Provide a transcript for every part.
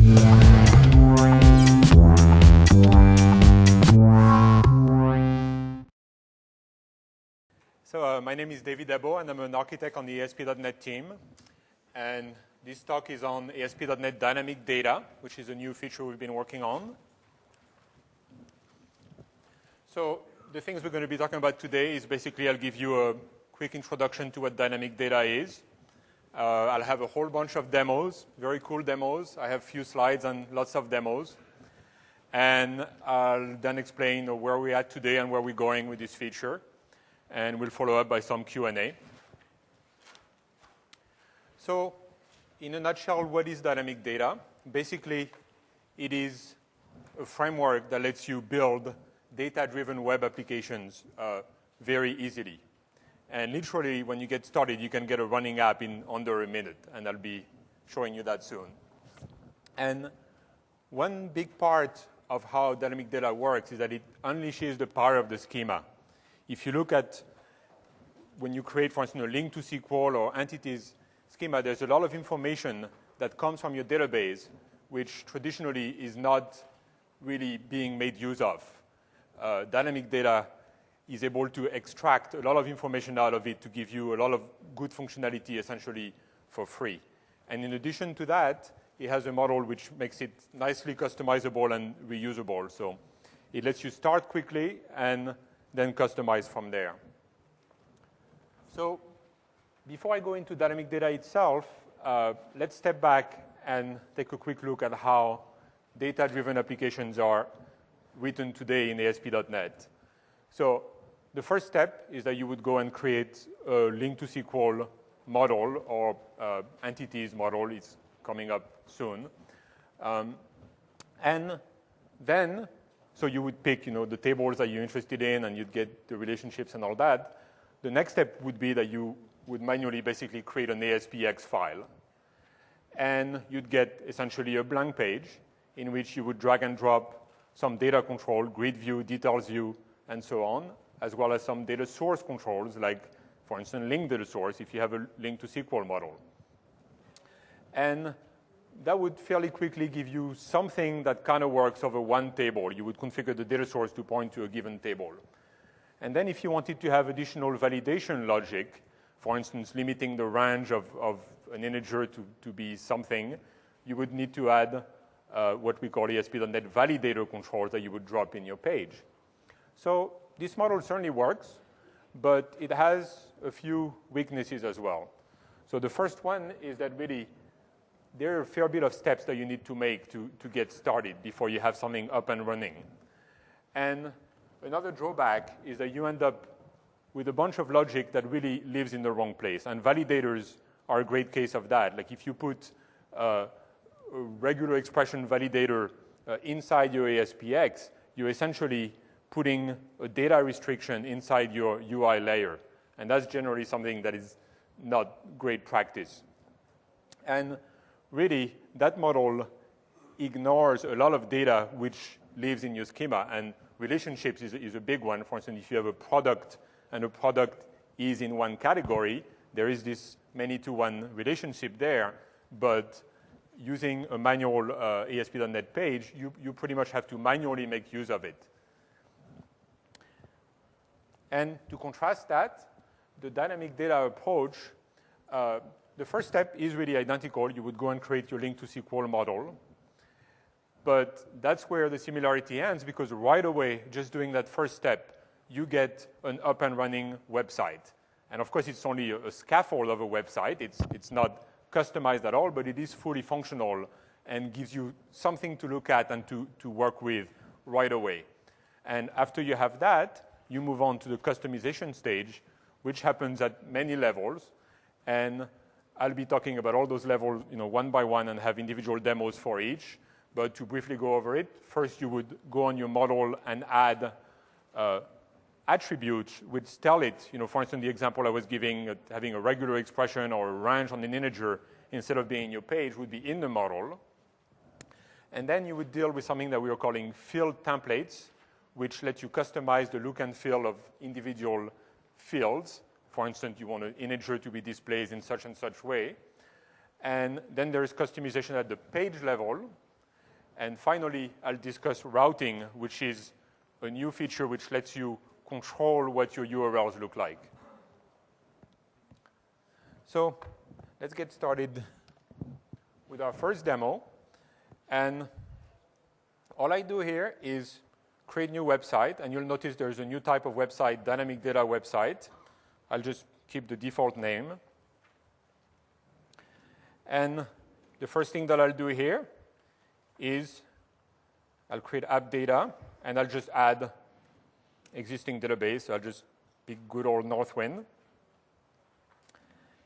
So my name is David Dabo, and I'm an architect on the ASP.NET team. And this talk is on ASP.NET Dynamic Data, which is a new feature we've been working on. So the things we're going to be talking about today is basically I'll give you a quick introduction to what dynamic data is. I'll have a whole bunch of demos, very cool demos. I have a few slides and lots of demos. And I'll then explain where we're at today and where we're going with this feature. And we'll follow up by some Q&A. So in a nutshell, what is dynamic data? Basically, it is a framework that lets you build data-driven web applications very easily. And literally, when you get started, you can get a running app in under a minute, and I'll be showing you that soon. And one big part of how dynamic data works is that it unleashes the power of the schema. If you look at when you create, for instance, a link to SQL or entities schema, there's a lot of information that comes from your database, which traditionally is not really being made use of. Dynamic data is able to extract a lot of information out of it to give you a lot of good functionality, essentially, for free. And in addition to that, it has a model which makes it nicely customizable and reusable. So it lets you start quickly and then customize from there. So before I go into dynamic data itself, let's step back and take a quick look at how data-driven applications are written today in ASP.NET. So the first step is that you would go and create a link to SQL model or entities model. It's coming up soon. And then so you would pick, the tables that you're interested in, and you'd get the relationships and all that. The next step would be that you would manually basically create an ASPX file. And you'd get essentially a blank page in which you would drag and drop some data control, grid view, details view, and so on, as well as some data source controls, like, for instance, link data source if you have a link to SQL model. And that would fairly quickly give you something that kind of works over one table. You would configure the data source to point to a given table. And then if you wanted to have additional validation logic, for instance, limiting the range of an integer to be something, you would need to add what we call ASP.NET validator controls that you would drop in your page. So this model certainly works, but it has a few weaknesses as well. So the first one is that really there are a fair bit of steps that you need to make to get started before you have something up and running. And another drawback is that you end up with a bunch of logic that really lives in the wrong place. And validators are a great case of that. Like if you put a regular expression validator inside your ASPX, you're essentially putting a data restriction inside your UI layer. And that's generally something that is not great practice. And really, that model ignores a lot of data which lives in your schema, and relationships is a big one. For instance, if you have a product and a product is in one category, there is this many-to-one relationship there, but using a manual ASP.NET page, you pretty much have to manually make use of it. And to contrast that, the dynamic data approach, the first step is really identical. You would go and create your link to SQL model. But that's where the similarity ends, because right away, just doing that first step, you get an up and running website. And of course, it's only a scaffold of a website. It's not customized at all, but it is fully functional and gives you something to look at and to work with right away. And after you have that, you move on to the customization stage, which happens at many levels. And I'll be talking about all those levels, one by one, and have individual demos for each. But to briefly go over it, first you would go on your model and add attributes which tell it, for instance, the example I was giving, having a regular expression or a range on an integer instead of being in your page would be in the model. And then you would deal with something that we are calling field templates, which let you customize the look and feel of individual fields. For instance, you want an integer to be displayed in such and such way. And then there is customization at the page level, And finally, I'll discuss routing, which is a new feature which lets you control what your URLs look like. So let's get started with our first demo. And all I do here is create a new website. And you'll notice there's a new type of website, dynamic data website. I'll just keep the default name. And the first thing that I'll do here is I'll create app data, and I'll just add existing database. So I'll just pick good old Northwind.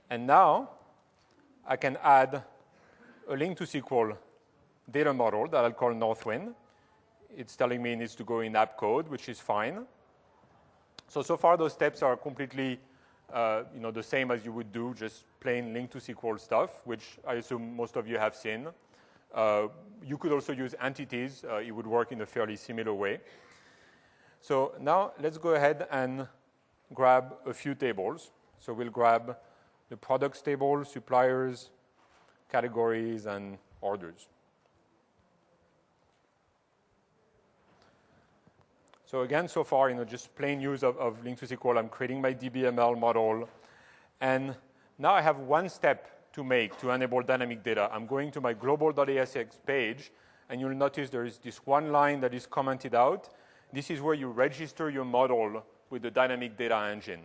And now I can add a link to SQL data model that I'll call Northwind. It's telling me it needs to go in app code, which is fine. So far those steps are completely the same as you would do, just plain link to SQL stuff, which I assume most of you have seen. You could also use entities. It would work in a fairly similar way. So now let's go ahead and grab a few tables. So we'll grab the products table, suppliers, categories, and orders. So again, so far, just plain use of link to SQL. I'm creating my DBML model. And now I have one step to make to enable dynamic data. I'm going to my global.asx page, and you'll notice there is this one line that is commented out. This is where you register your model with the dynamic data engine.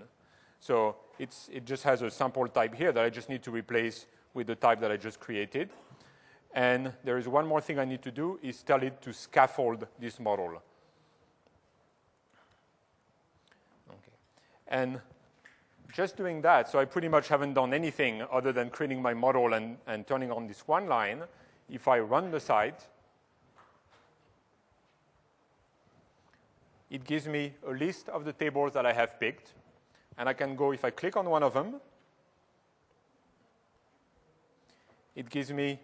So it just has a sample type here that I just need to replace with the type that I just created. And there is one more thing I need to do, is tell it to scaffold this model. And just doing that, so I pretty much haven't done anything other than creating my model and turning on this one line. If I run the site, it gives me a list of the tables that I have picked. And I can go, if I click on one of them, it gives me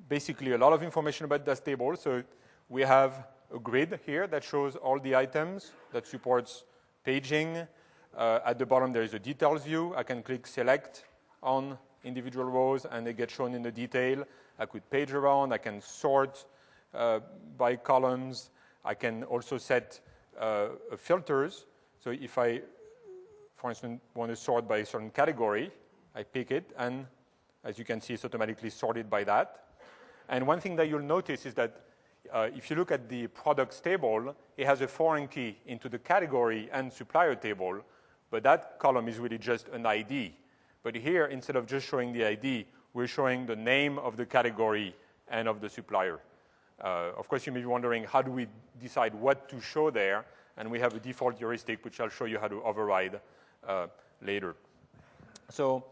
basically a lot of information about that table. So we have a grid here that shows all the items, that supports paging. At the bottom, there is a details view. I can click select on individual rows, and they get shown in the detail. I could page around. I can sort by columns. I can also set filters. So if I, for instance, want to sort by a certain category, I pick it, and as you can see, it's automatically sorted by that. And one thing that you'll notice is that if you look at the products table, it has a foreign key into the category and supplier table, but that column is really just an ID. But here, instead of just showing the ID, we're showing the name of the category and of the supplier. Of course, you may be wondering, how do we decide what to show there? And we have a default heuristic, which I'll show you how to override later. So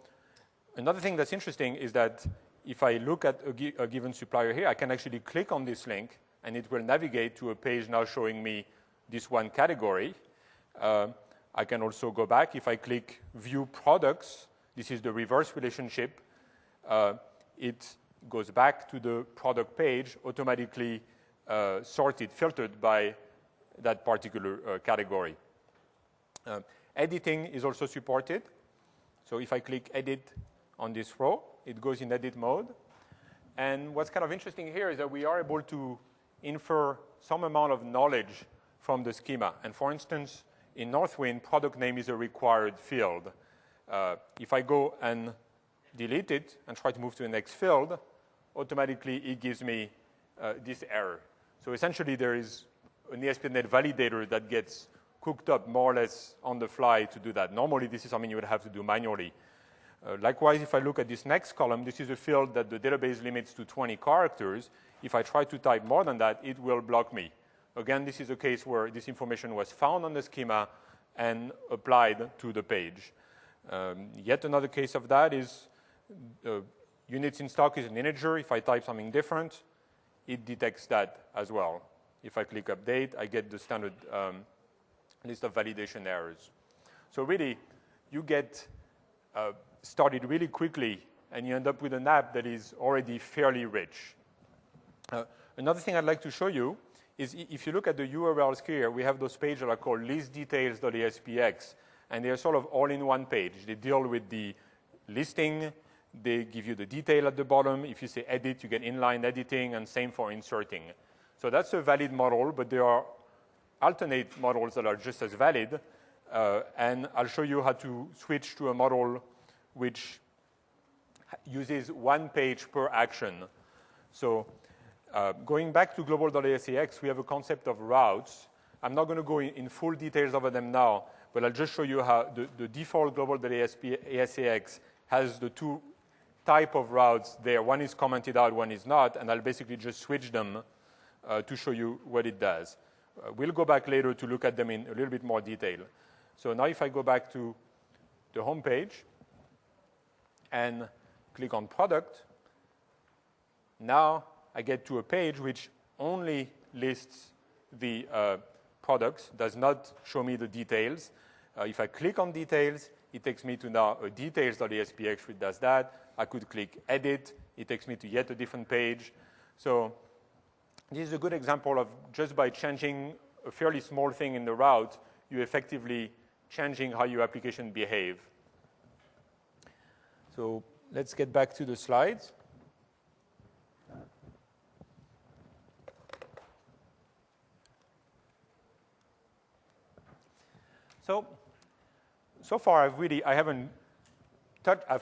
another thing that's interesting is that if I look at a given supplier here, I can actually click on this link, and it will navigate to a page now showing me this one category. I can also go back. If I click View Products, this is the reverse relationship. It goes back to the product page, automatically sorted, filtered by that particular category. Editing is also supported. So if I click Edit on this row, it goes in edit mode. And what's kind of interesting here is that we are able to infer some amount of knowledge from the schema. And for instance, in Northwind, product name is a required field. If I go and delete it and try to move to the next field, automatically it gives me this error. So essentially, there is an ASP.NET validator that gets cooked up more or less on the fly to do that. Normally, this is something you would have to do manually. Likewise, if I look at this next column, this is a field that the database limits to 20 characters. If I try to type more than that, it will block me. Again, this is a case where this information was found on the schema and applied to the page. Yet another case of that is units in stock is an integer. If I type something different, it detects that as well. If I click Update, I get the standard list of validation errors. So really, you get started really quickly, and you end up with an app that is already fairly rich. Another thing I'd like to show you is if you look at the URLs here, we have those pages that are called listdetails.aspx, and they are sort of all in one page. They deal with the listing, they give you the detail at the bottom. If you say edit, you get inline editing, and same for inserting. So that's a valid model, but there are alternate models that are just as valid. And I'll show you how to switch to a model which uses one page per action. So going back to global.asax, we have a concept of routes. I'm not going to go in full details over them now, but I'll just show you how the default global.asax has the two type of routes there. One is commented out, one is not, and I'll basically just switch them to show you what it does. We'll go back later to look at them in a little bit more detail. So now if I go back to the home page and click on product, now I get to a page which only lists the products, does not show me the details. If I click on details, it takes me to now a details.aspx which does that. I could click edit. It takes me to yet a different page. So this is a good example of just by changing a fairly small thing in the route, you're effectively changing how your application behave. So let's get back to the slides. So far, I've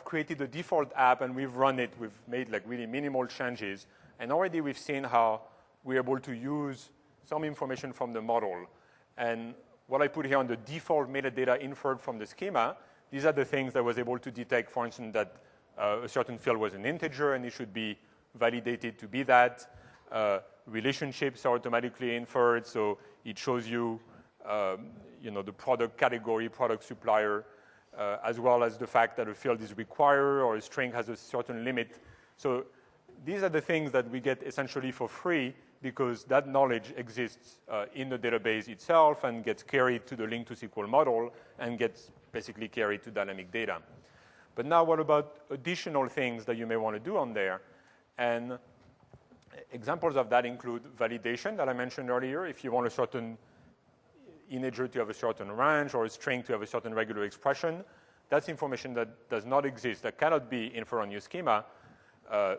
created a default app and we've run it. We've made like really minimal changes. And already we've seen how we're able to use some information from the model. And what I put here on the default metadata inferred from the schema, these are the things that I was able to detect, for instance, that a certain field was an integer and it should be validated to be that. Relationships are automatically inferred, so it shows you, the product category, product supplier, as well as the fact that a field is required or a string has a certain limit. So these are the things that we get essentially for free because that knowledge exists in the database itself and gets carried to the link to SQL model and gets basically carried to dynamic data. But now what about additional things that you may want to do on there? And examples of that include validation that I mentioned earlier. If you want a certain integer to have a certain range or a string to have a certain regular expression, that's information that does not exist, that cannot be inferred on your schema.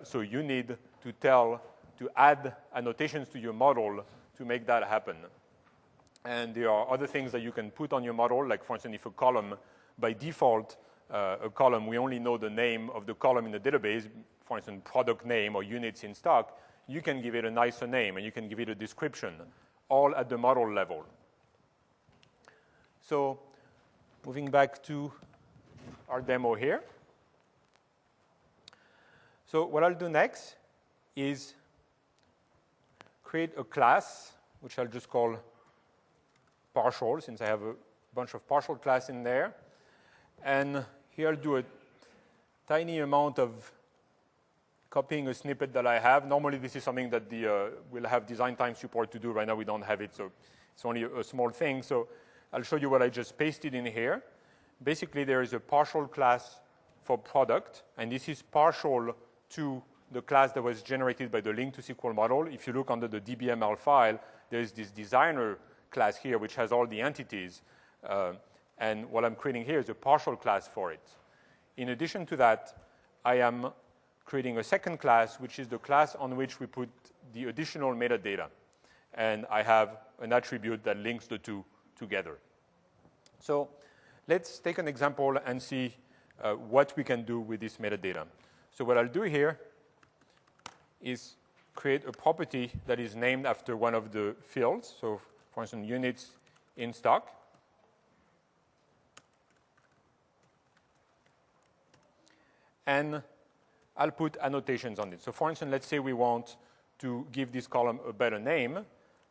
So you need to add annotations to your model to make that happen. And there are other things that you can put on your model, like for instance, if a column, by default, a column, we only know the name of the column in the database, for instance, product name or units in stock, you can give it a nicer name and you can give it a description, all at the model level. So moving back to our demo here. So what I'll do next is create a class, which I'll just call partial, since I have a bunch of partial class in there. And here I'll do a tiny amount of copying a snippet that I have. Normally, this is something that we'll have design time support to do. Right now, we don't have it, so it's only a small thing. So I'll show you what I just pasted in here. Basically, there is a partial class for product, and this is partial to the class that was generated by the link to SQL model. If you look under the DBML file, there is this designer class here, which has all the entities. And what I'm creating here is a partial class for it. In addition to that, I am creating a second class, which is the class on which we put the additional metadata. And I have an attribute that links the two together. So let's take an example and see what we can do with this metadata. So what I'll do here is create a property that is named after one of the fields. So for instance, units in stock. And I'll put annotations on it. So for instance, let's say we want to give this column a better name.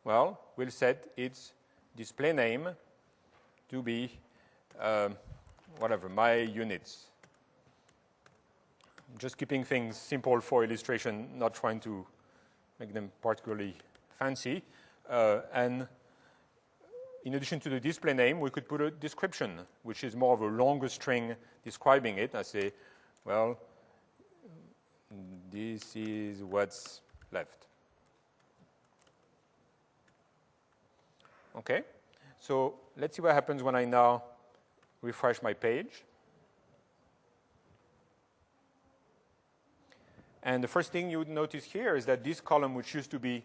Well, we'll set its display name to be whatever, my units. Just keeping things simple for illustration, not trying to make them particularly fancy. And in addition to the display name, we could put a description, which is more of a longer string describing it. I say, well, this is what's left. Okay, so let's see what happens when I now refresh my page. And the first thing you would notice here is that this column, which used to be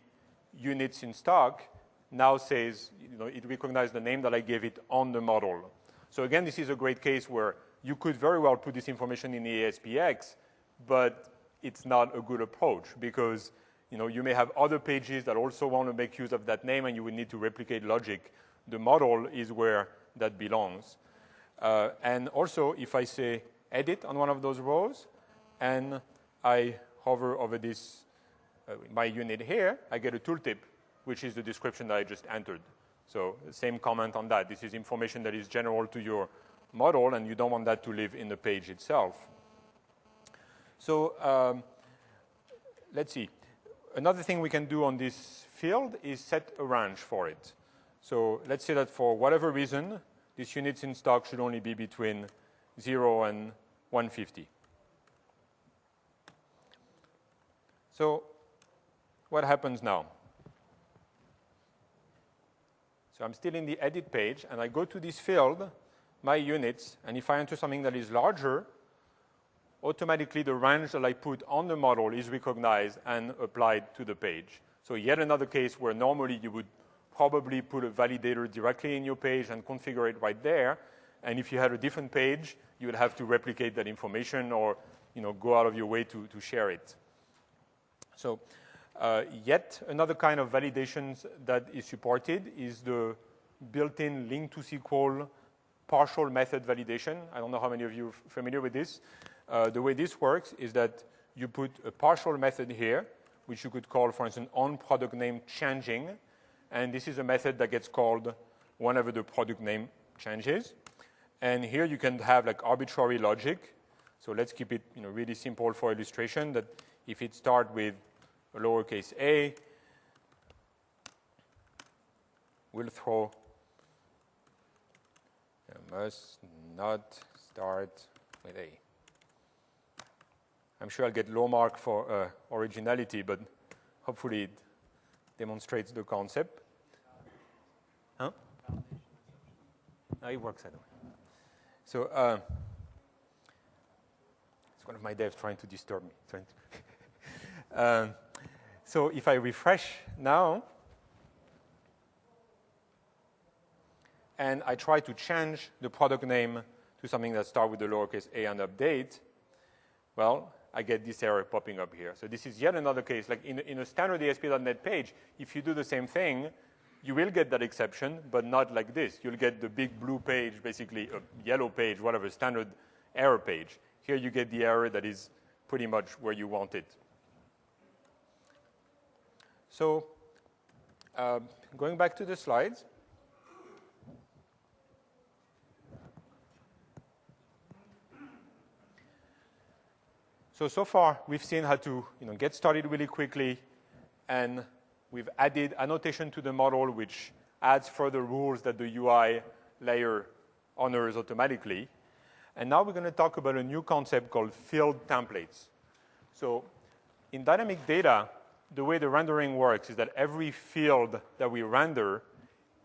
units in stock, now says, it recognized the name that I gave it on the model. So again, this is a great case where you could very well put this information in the ASPX, but it's not a good approach because you may have other pages that also want to make use of that name, and you would need to replicate logic. The model is where that belongs. And also, if I say edit on one of those rows, and I hover over this, my unit here, I get a tooltip, which is the description that I just entered. So same comment on that. This is information that is general to your model, and you don't want that to live in the page itself. So let's see. Another thing we can do on this field is set a range for it. So let's say that for whatever reason, this units in stock should only be between 0 and 150. So what happens now? So I'm still in the edit page, and I go to this field, my units, and if I enter something that is larger, automatically the range that I put on the model is recognized and applied to the page. So yet another case where normally you would probably put a validator directly in your page and configure it right there. And if you had a different page, you would have to replicate that information or go out of your way to share it. So yet another kind of validations that is supported is the built-in link to SQL partial method validation. I don't know how many of you are familiar with this. The way this works is that you put a partial method here, which you could call, for instance, on product name changing. And this is a method that gets called whenever the product name changes. And here you can have like arbitrary logic. So let's keep it really simple for illustration, that if it starts with a lowercase a, we'll throw must not start with a. I'm sure I'll get low mark for originality, but hopefully it demonstrates the concept. Huh? No, it works anyway. So it's one of my devs trying to disturb me. So if I refresh now, and I try to change the product name to something that starts with the lowercase a and update, well, I get this error popping up here. So this is yet another case. Like in a standard ASP.NET page, if you do the same thing, you will get that exception, but not like this. You'll get the big blue page, basically a yellow page, whatever, standard error page. Here you get the error that is pretty much where you want it. So going back to the slides. So far, we've seen how to get started really quickly, and we've added annotation to the model, which adds further rules that the UI layer honors automatically. And now we're going to talk about a new concept called field templates. So in dynamic data, the way the rendering works is that every field that we render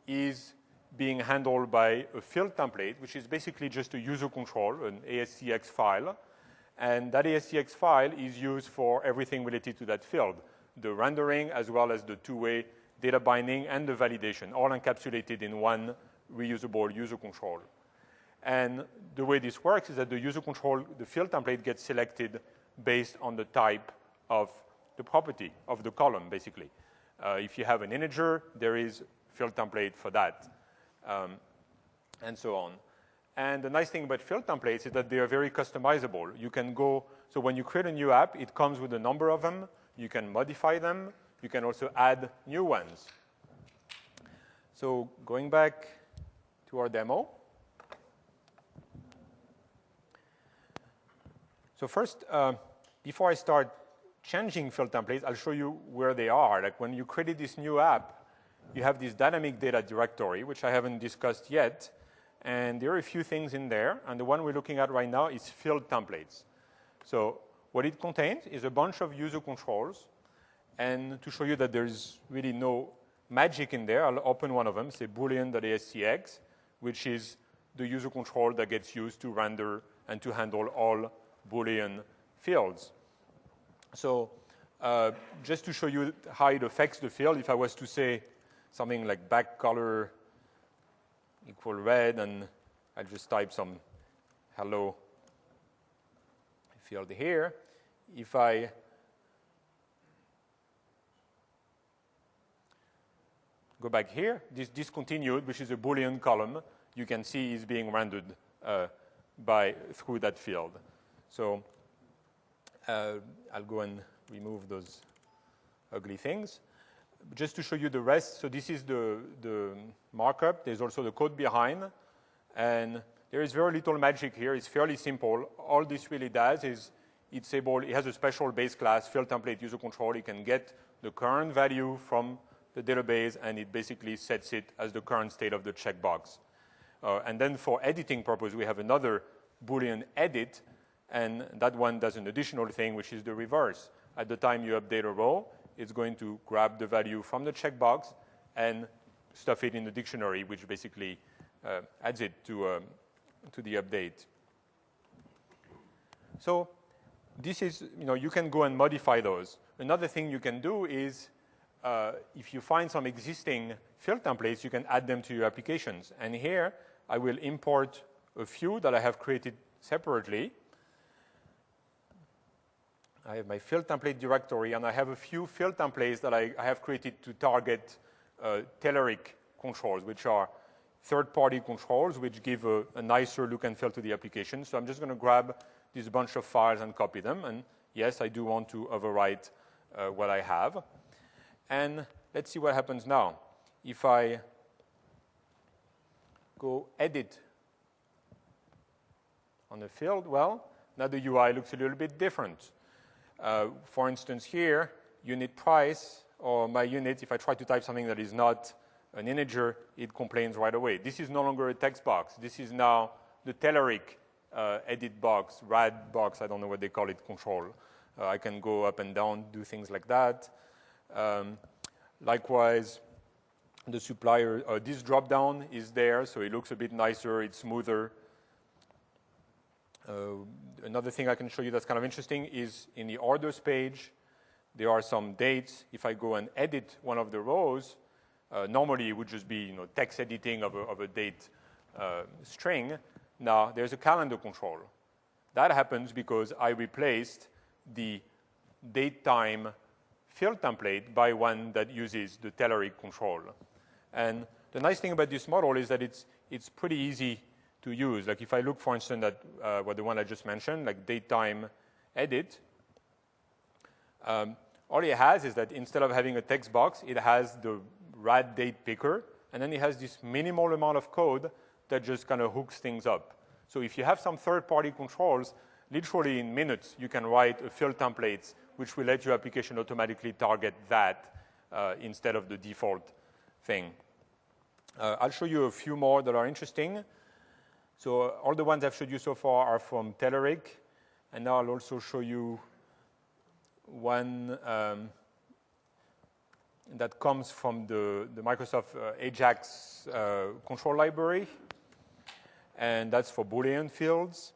is being handled by a field template, which is basically just a user control, an ASCX file. And that ASCX file is used for everything related to that field, the rendering as well as the two-way data binding and the validation, all encapsulated in one reusable user control. And the way this works is that the user control, the field template, gets selected based on the type of the property of the column, basically. If you have an integer, there is field template for that, and so on. And the nice thing about field templates is that they are very customizable. You can go, so when you create a new app, it comes with a number of them. You can modify them. You can also add new ones. So going back to our demo. So first, before I start changing field templates, I'll show you where they are. Like when you created this new app, you have this dynamic data directory, which I haven't discussed yet. And there are a few things in there. And the one we're looking at right now is field templates. So what it contains is a bunch of user controls. And to show you that there's really no magic in there, I'll open one of them, say boolean.ascx, which is the user control that gets used to render and to handle all Boolean fields. So just to show you how it affects the field, if I was to say something like back color equal red, and I'll just type some hello field here. If I go back here, this discontinued, which is a Boolean column, you can see is being rendered through that field. So I'll go and remove those ugly things. Just to show you the rest, so this is the markup. There's also the code behind. And there is very little magic here. It's fairly simple. All this really does is it has a special base class, field template user control. It can get the current value from the database, and it basically sets it as the current state of the checkbox. And then for editing purpose, we have another Boolean edit, and that one does an additional thing, which is the reverse. At the time you update a row, it's going to grab the value from the checkbox and stuff it in the dictionary, which basically adds it to the update. So this is, you can go and modify those. Another thing you can do is if you find some existing field templates, you can add them to your applications. And here, I will import a few that I have created separately. I have my field template directory, and I have a few field templates that I have created to target Telerik controls, which are third-party controls, which give a nicer look and feel to the application. So I'm just going to grab this bunch of files and copy them. And yes, I do want to overwrite what I have. And let's see what happens now. If I go edit on the field, well, now the UI looks a little bit different. For instance, here, unit price, or my unit, if I try to type something that is not an integer, it complains right away. This is no longer a text box. This is now the Telerik edit box, rad box, I don't know what they call it, control. I can go up and down, do things like that. Likewise, the supplier, this drop-down is there, so it looks a bit nicer, it's smoother. Another thing I can show you that's kind of interesting is in the orders page, there are some dates. If I go and edit one of the rows, normally it would just be text editing of a date string. Now there's a calendar control. That happens because I replaced the date time field template by one that uses the Telerik control. And the nice thing about this model is that it's pretty easy to use. Like if I look, for instance, at the one I just mentioned, like date time edit, all it has is that instead of having a text box, it has the rad date picker, and then it has this minimal amount of code that just kind of hooks things up. So if you have some third-party controls, literally in minutes, you can write a field template which will let your application automatically target that instead of the default thing. I'll show you a few more that are interesting. So all the ones I've showed you so far are from Telerik, and now I'll also show you one that comes from the Microsoft Ajax control library, and that's for Boolean fields.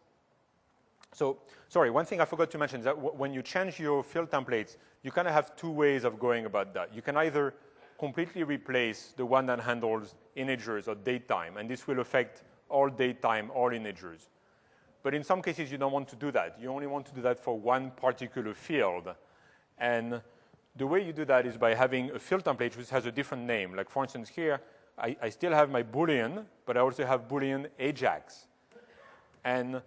So, sorry, one thing I forgot to mention is that when you change your field templates, you kind of have two ways of going about that. You can either completely replace the one that handles integers or date time, and this will affect all date time, all integers. But in some cases, you don't want to do that. You only want to do that for one particular field. And the way you do that is by having a field template which has a different name. Like, for instance, here, I still have my Boolean, but I also have Boolean Ajax. And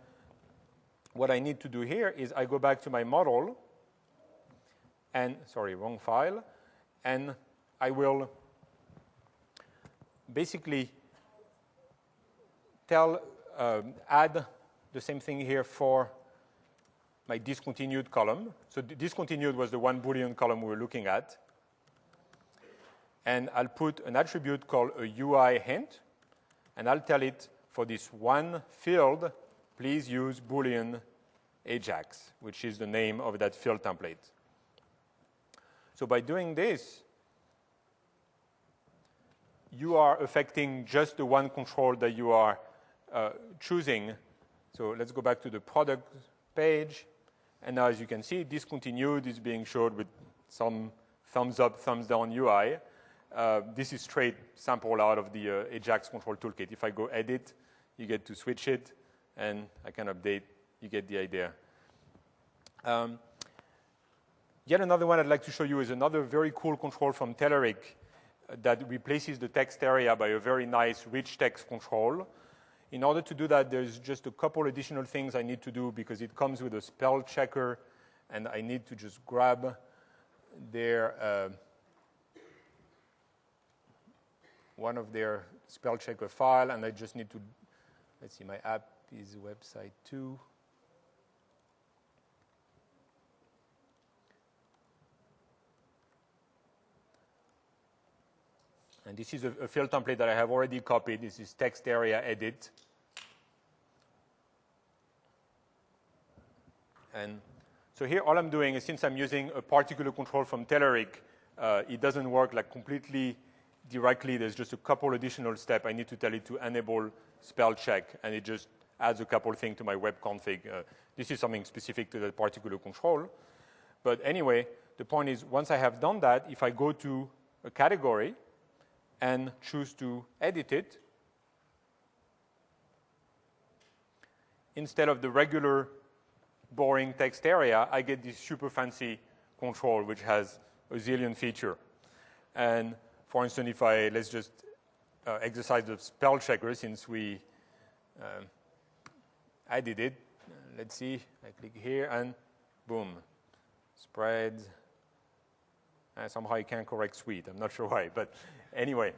what I need to do here is I go back to my model, and, sorry, wrong file, and I will basically add the same thing here for my discontinued column. So discontinued was the one Boolean column we were looking at. And I'll put an attribute called a UI hint, and I'll tell it for this one field, please use Boolean Ajax, which is the name of that field template. So by doing this, you are affecting just the one control that you are choosing. So let's go back to the product page. And now, as you can see, discontinued is being showed with some thumbs up, thumbs down UI. This is straight sample out of the Ajax control toolkit. If I go edit, you get to switch it, and I can update. You get the idea. Yet another one I'd like to show you is another very cool control from Telerik that replaces the text area by a very nice rich text control. In order to do that, there's just a couple additional things I need to do because it comes with a spell checker, and I need to just grab their one of their spell checker file, and I just need to, let's see, my app is website 2. And this is a field template that I have already copied. This is text area edit. And so here all I'm doing is, since I'm using a particular control from Telerik, it doesn't work like completely directly. There's just a couple additional steps. I need to tell it to enable spell check, and it just adds a couple things to my web config. This is something specific to that particular control. But anyway, the point is, once I have done that, if I go to a category and choose to edit it, instead of the regular boring text area, I get this super fancy control which has a zillion features. And for instance, if let's just exercise the spell checker since we added it. Let's see, I click here and boom, spread. Somehow I can't correct suite. I'm not sure why, but anyway,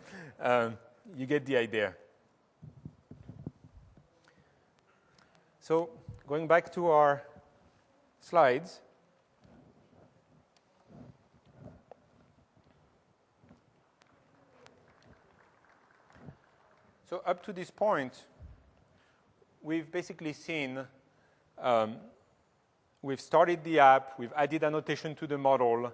you get the idea. So going back to our slides. So up to this point, we've basically seen, we've started the app, we've added annotation to the model,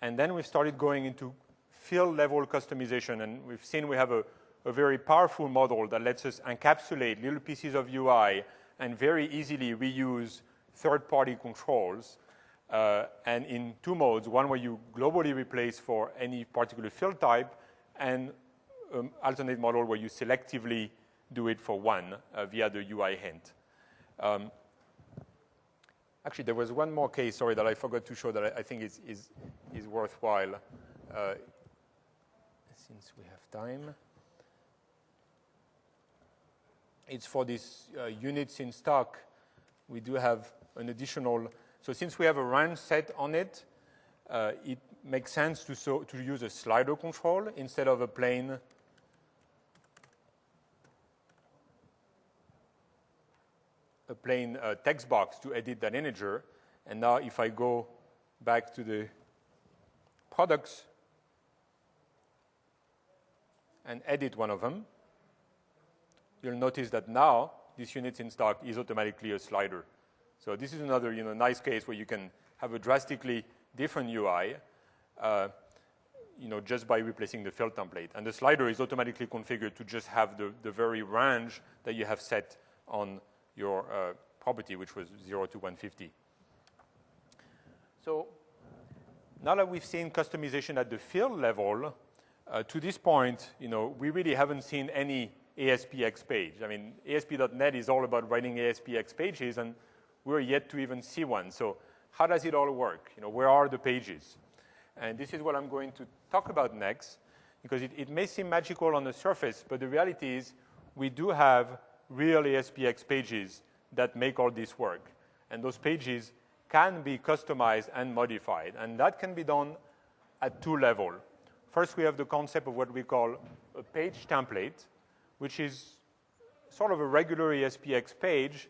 and then we've started going into field level customization. And we've seen we have a very powerful model that lets us encapsulate little pieces of UI and very easily reuse third-party controls. And in two modes, one where you globally replace for any particular field type, and alternate model where you selectively do it for one via the UI hint. Actually, there was one more case, sorry, that I forgot to show that I think is worthwhile. Since we have time. It's for these units in stock. We do have an additional, so since we have a range set on it, it makes sense to use a slider control instead of a plain text box to edit that integer. And now if I go back to the products and edit one of them, you'll notice that now this unit in stock is automatically a slider. So this is another nice case where you can have a drastically different UI just by replacing the field template. And the slider is automatically configured to just have the very range that you have set on your property, which was 0 to 150. So now that we've seen customization at the field level, to this point, we really haven't seen any ASPX page. I mean, ASP.NET is all about writing ASPX pages, and we're yet to even see one. So how does it all work? Where are the pages? And this is what I'm going to talk about next, because it may seem magical on the surface, but the reality is we do have real ASPX pages that make all this work. And those pages can be customized and modified, and that can be done at two levels. First, we have the concept of what we call a page template, which is sort of a regular ASPX page,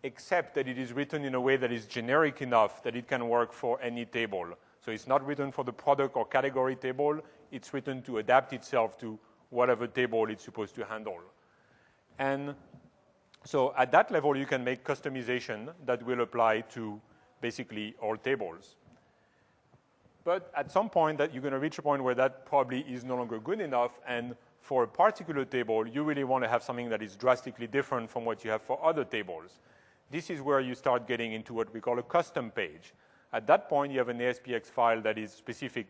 except that it is written in a way that is generic enough that it can work for any table. So it's not written for the product or category table. It's written to adapt itself to whatever table it's supposed to handle. And so at that level, you can make customization that will apply to basically all tables. But at some point, that you're going to reach a point where that probably is no longer good enough, and for a particular table, you really want to have something that is drastically different from what you have for other tables. this is where you start getting into what we call a custom page. At that point, you have an ASPX file that is specific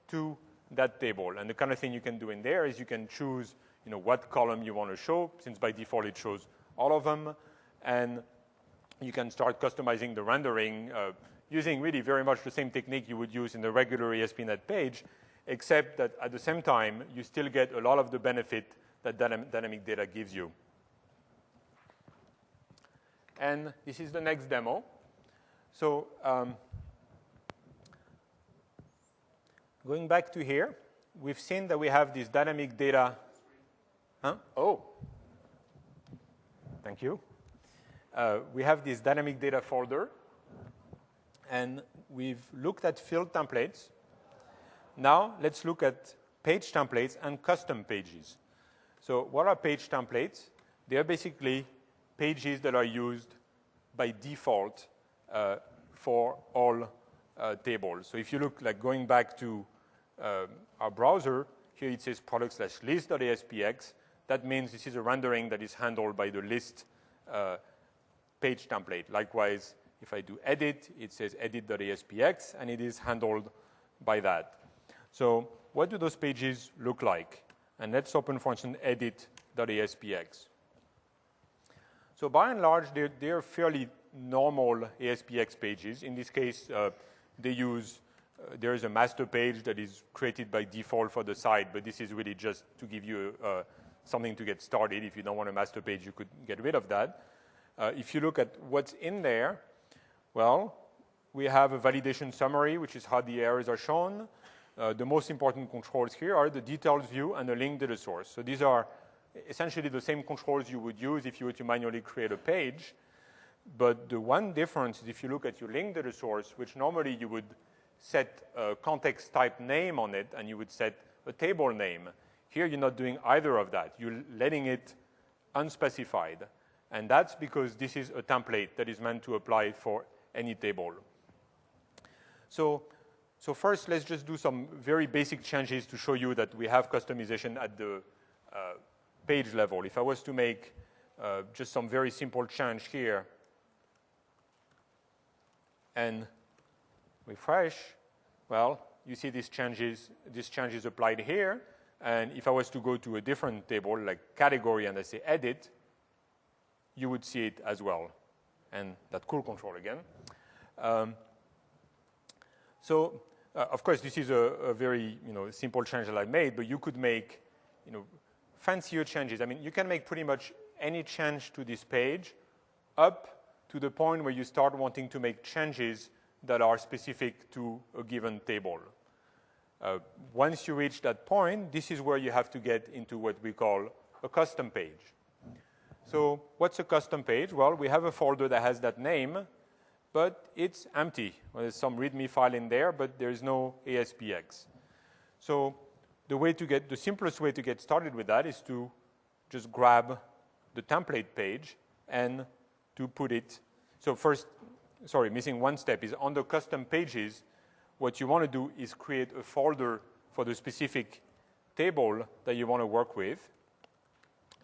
to that table. And the kind of thing you can do in there is you can choose what column you want to show, since by default it shows all of them. And you can start customizing the rendering using really very much the same technique you would use in the regular ASP.NET page, except that at the same time, you still get a lot of the benefit that dynamic data gives you. And this is the next demo. So going back to here, we've seen that we have this dynamic data. Huh? Oh, thank you. We have this dynamic data folder, and we've looked at field templates. Now let's look at page templates and custom pages. So what are page templates? They are basically pages that are used by default for all tables. So if you look, like going back to our browser, here it says product/list.aspx. That means this is a rendering that is handled by the list page template. Likewise, if I do edit, it says edit.aspx, and it is handled by that. So what do those pages look like? And let's open, for instance, edit.aspx. So by and large, they're fairly normal ASPX pages. In this case, there is a master page that is created by default for the site, but this is really just to give you something to get started. If you don't want a master page, you could get rid of that. If you look at what's in there, well, we have a validation summary, which is how the errors are shown. The most important controls here are the details view and the link to the source. So these are essentially the same controls you would use if you were to manually create a page. But the one difference is if you look at your link to the source, which normally you would set a context type name on it, and you would set a table name. Here, you're not doing either of that. You're letting it unspecified. And that's because this is a template that is meant to apply for any table. So first, let's just do some very basic changes to show you that we have customization at the page level. If I was to make just some very simple change here and refresh, well, you see these changes applied here. And if I was to go to a different table, like category, and I say edit, you would see it as well. And that cool control again. Of course, this is a very simple change that I made, but you could make fancier changes. I mean, you can make pretty much any change to this page up to the point where you start wanting to make changes that are specific to a given table. Once you reach that point, this is where you have to get into what we call a custom page. So what's a custom page? Well, we have a folder that has that name, but it's empty. Well, there's some README file in there, but there's no ASPX. So the simplest way to get started with that is to just grab the template page and to put it. So first, sorry, missing one step is on the custom pages, what you want to do is create a folder for the specific table that you want to work with.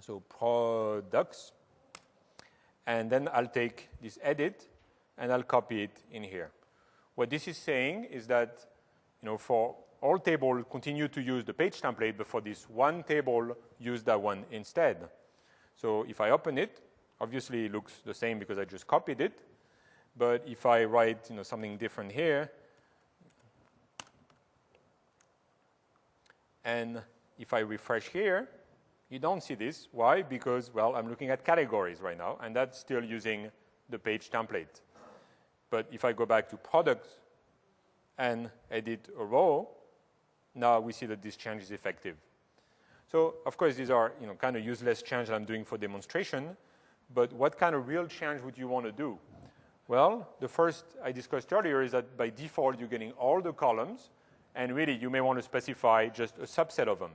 So products. And then I'll take this edit and I'll copy it in here. What this is saying is that, for all tables, continue to use the page template, but for this one table, use that one instead. So if I open it, obviously it looks the same because I just copied it. But if I write something different here, and if I refresh here, you don't see this. Why? Because, well, I'm looking at categories right now, and that's still using the page template. But if I go back to products and edit a row, now we see that this change is effective. So, of course, these are kind of useless changes I'm doing for demonstration. But what kind of real change would you want to do? Well, the first I discussed earlier is that by default, you're getting all the columns. And really, you may want to specify just a subset of them.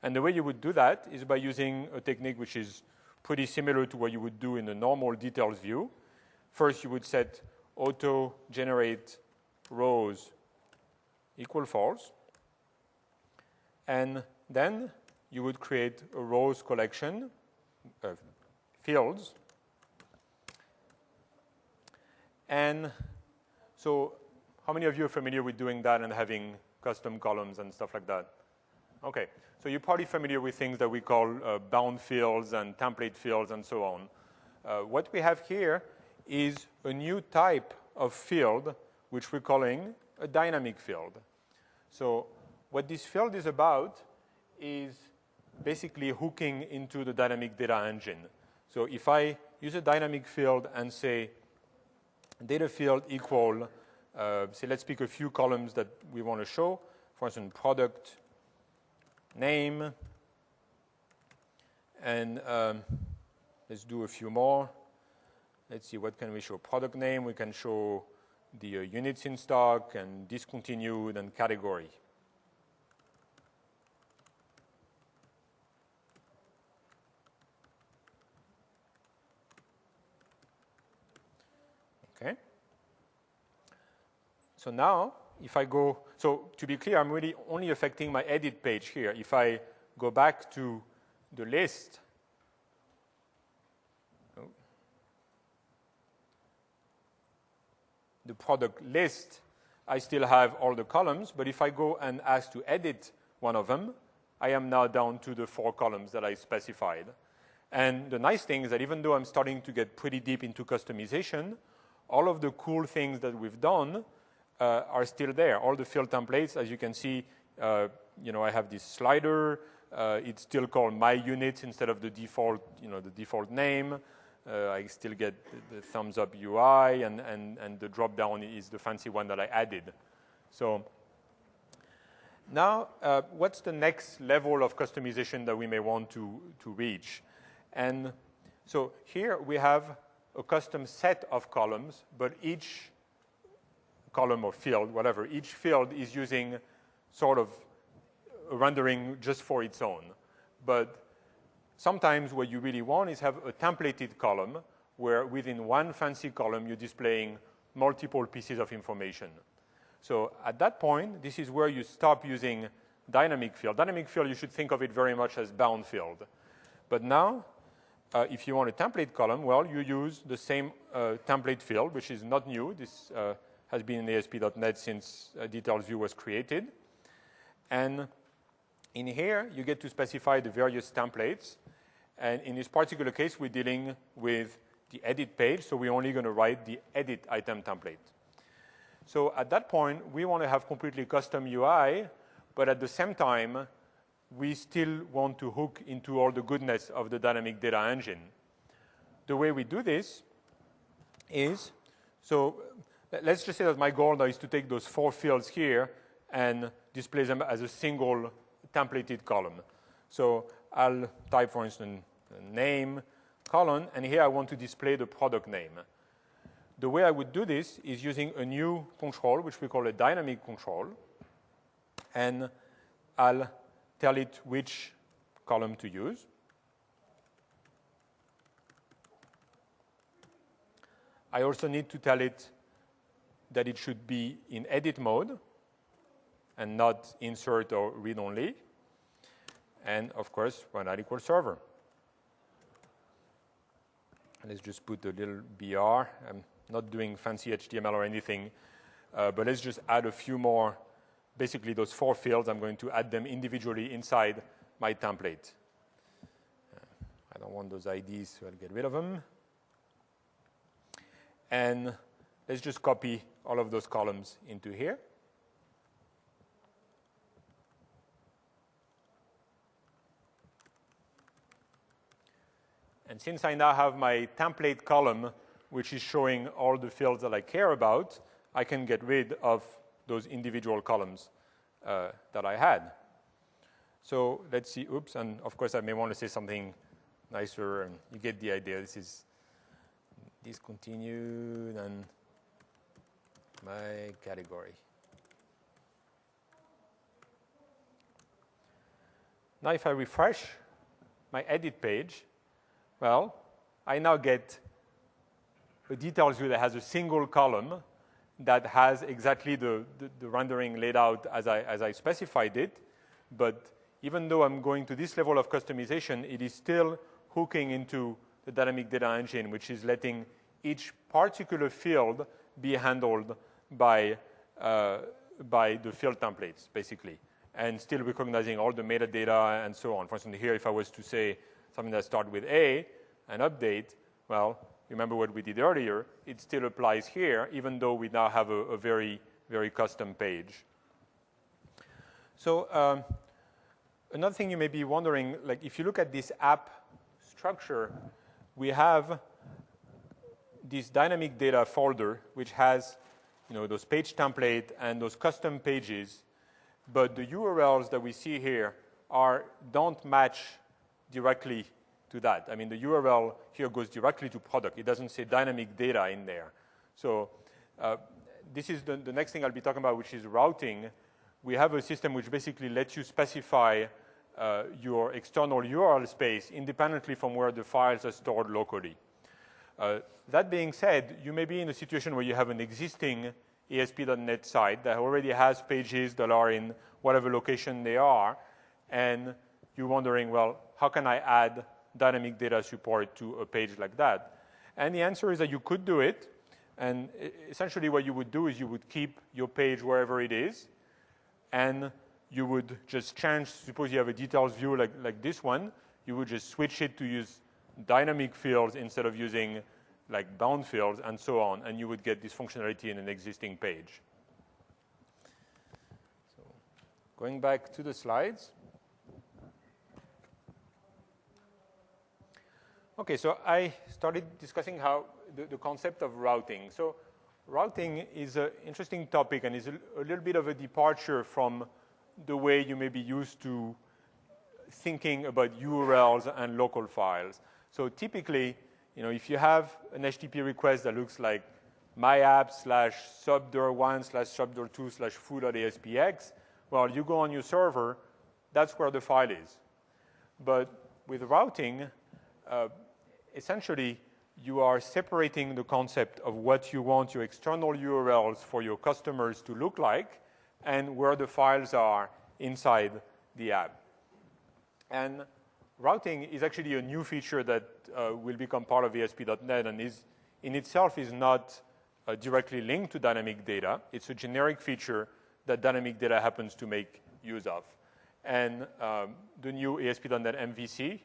And the way you would do that is by using a technique which is pretty similar to what you would do in the normal details view. First, you would set auto-generate rows equal false. And then you would create a rows collection of fields. And so how many of you are familiar with doing that and having custom columns and stuff like that? Okay, so you're probably familiar with things that we call bound fields and template fields and so on. What we have here is a new type of field which we're calling a dynamic field. So what this field is about is basically hooking into the dynamic data engine. So if I use a dynamic field and say data field equal, say let's pick a few columns that we want to show. For instance, product name, and let's do a few more. Let's see, what can we show? Product name, we can show the units in stock and discontinued and category. Okay. So now, if I go, so to be clear, I'm really only affecting my edit page here. If I go back to the list, the product list, I still have all the columns, but if I go and ask to edit one of them, I am now down to the 4 columns that I specified. And the nice thing is that even though I'm starting to get pretty deep into customization, all of the cool things that we've done are still there. All the field templates, as you can see, I have this slider. It's still called my units instead of the default, the default name. I still get the thumbs up UI, and the drop down is the fancy one that I added. So now, what's the next level of customization that we may want to reach? And so here we have a custom set of columns, but each column or field, whatever, each field is using sort of a rendering just for its own. But sometimes what you really want is have a templated column where within one fancy column you're displaying multiple pieces of information. So at that point, this is where you stop using dynamic field. Dynamic field, you should think of it very much as bound field. But now, if you want a template column, well, you use the same template field, which is not new. This has been in ASP.NET since Details View was created. And in here, you get to specify the various templates. And in this particular case, we're dealing with the edit page, so we're only going to write the edit item template. So at that point, we want to have completely custom UI, but at the same time, we still want to hook into all the goodness of the dynamic data engine. The way we do this is, so let's just say that my goal now is to take those 4 fields here and display them as a single templated column. So I'll type, for instance, name, colon, and here I want to display the product name. The way I would do this is using a new control, which we call a dynamic control, and I'll tell it which column to use. I also need to tell it that it should be in edit mode and not insert or read only. And of course, run that equals server. And let's just put a little BR. I'm not doing fancy HTML or anything, but let's just add a few more. Basically, those 4 fields, I'm going to add them individually inside my template. I don't want those IDs, so I'll get rid of them. And let's just copy all of those columns into here. And since I now have my template column, which is showing all the fields that I care about, I can get rid of those individual columns that I had. So let's see, oops, and of course I may want to say something nicer, and you get the idea. This is discontinued and my category. Now if I refresh my edit page, well, I now get a details view that has a single column that has exactly the rendering laid out as I specified it. But even though I'm going to this level of customization, it is still hooking into the dynamic data engine, which is letting each particular field be handled by the field templates, basically, and still recognizing all the metadata and so on. For instance, here, if I was to say something that starts with A and update, well, remember what we did earlier, it still applies here, even though we now have a very, very custom page. So another thing you may be wondering, like if you look at this app structure, we have this dynamic data folder, which has those page template and those custom pages, but the URLs that we see here don't match directly to that. I mean, the URL here goes directly to product. It doesn't say dynamic data in there. So this is the next thing I'll be talking about, which is routing. We have a system which basically lets you specify your external URL space independently from where the files are stored locally. That being said, you may be in a situation where you have an existing ASP.NET site that already has pages that are in whatever location they are, and you're wondering, well, how can I add dynamic data support to a page like that? And the answer is that you could do it, and essentially what you would do is you would keep your page wherever it is, and you would just change. Suppose you have a details view like this one, you would just switch it to use dynamic fields instead of using like bound fields and so on, and you would get this functionality in an existing page. So, going back to the slides. Okay, so I started discussing how the concept of routing. So routing is an interesting topic and is a little bit of a departure from the way you may be used to thinking about URLs and local files. So typically, if you have an HTTP request that looks like myapp/subdir1/subdir2/foo.aspx, well, you go on your server, that's where the file is. But with routing, essentially, you are separating the concept of what you want your external URLs for your customers to look like and where the files are inside the app. And routing is actually a new feature that will become part of ASP.NET and in itself is not directly linked to dynamic data. It's a generic feature that dynamic data happens to make use of. And the new ASP.NET MVC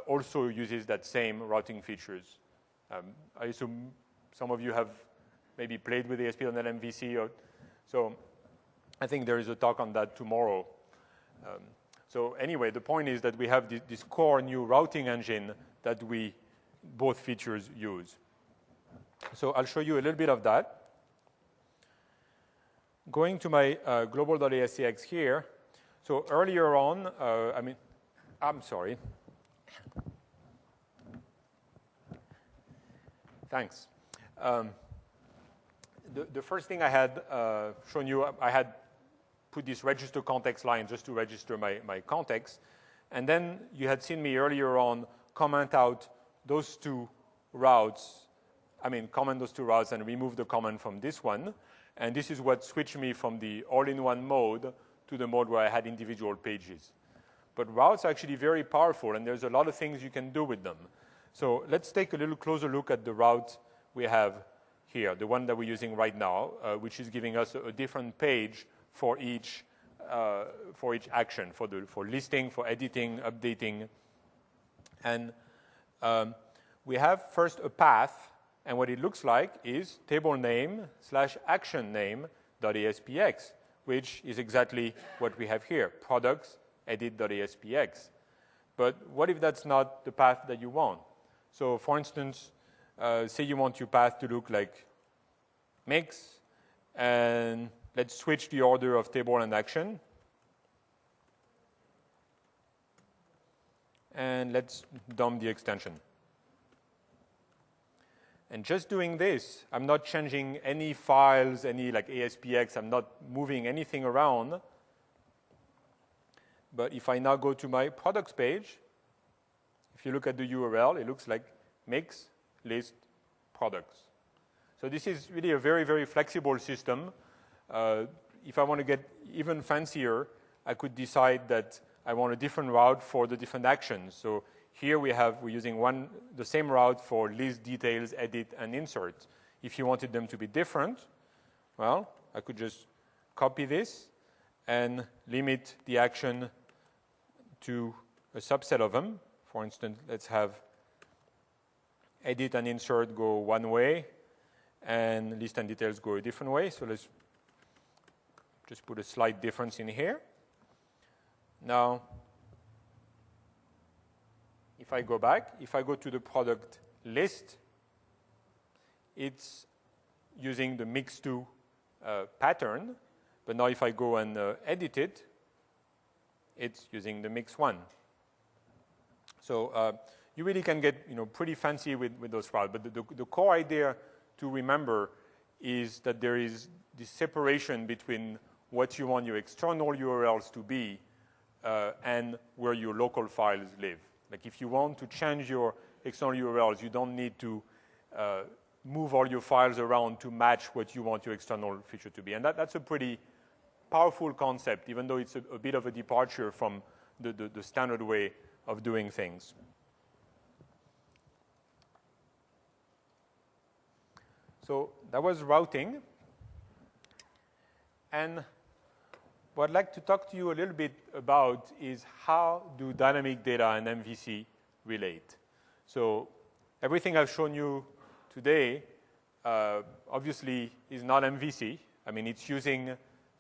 also uses that same routing features. I assume some of you have maybe played with ASP.NET MVC. So I think there is a talk on that tomorrow. So anyway, the point is that we have this core new routing engine that both features use. So I'll show you a little bit of that. Going to my global.ascx here. So earlier on, I'm sorry. Thanks. The first thing I had shown you, I had put this register context line just to register my context. And then you had seen me earlier on comment out those two routes. Comment those two routes and remove the comment from this one. And this is what switched me from the all-in-one mode to the mode where I had individual pages. But routes are actually very powerful, and there's a lot of things you can do with them. So let's take a little closer look at the route we have here, the one that we're using right now, which is giving us a different page for each action, for listing, for editing, updating. And we have first a path, and what it looks like is table name /action name.aspx, which is exactly what we have here, products edit.aspx. But what if that's not the path that you want? So for instance, say you want your path to look like mix, and let's switch the order of table and action. And let's dump the extension. And just doing this, I'm not changing any files, any like ASPX, I'm not moving anything around. But if I now go to my products page, if you look at the URL, it looks like mix list products. So this is really a very, very flexible system. If I want to get even fancier, I could decide that I want a different route for the different actions. So here we're using the same route for list, details, edit, and insert. If you wanted them to be different, well, I could just copy this and limit the action to a subset of them. For instance, let's have edit and insert go one way, and list and details go a different way. So let's just put a slight difference in here. Now, if I go back, if I go to the product list, it's using the MIX2 pattern. But now if I go and edit it, it's using the MIX1. So you really can get pretty fancy with those routes. But the core idea to remember is that there is this separation between what you want your external URLs to be and where your local files live. Like if you want to change your external URLs, you don't need to move all your files around to match what you want your external feature to be. And that's a pretty powerful concept, even though it's a bit of a departure from the standard way of doing things. So that was routing. And what I'd like to talk to you a little bit about is how do dynamic data and MVC relate. So everything I've shown you today obviously is not MVC. I mean, it's using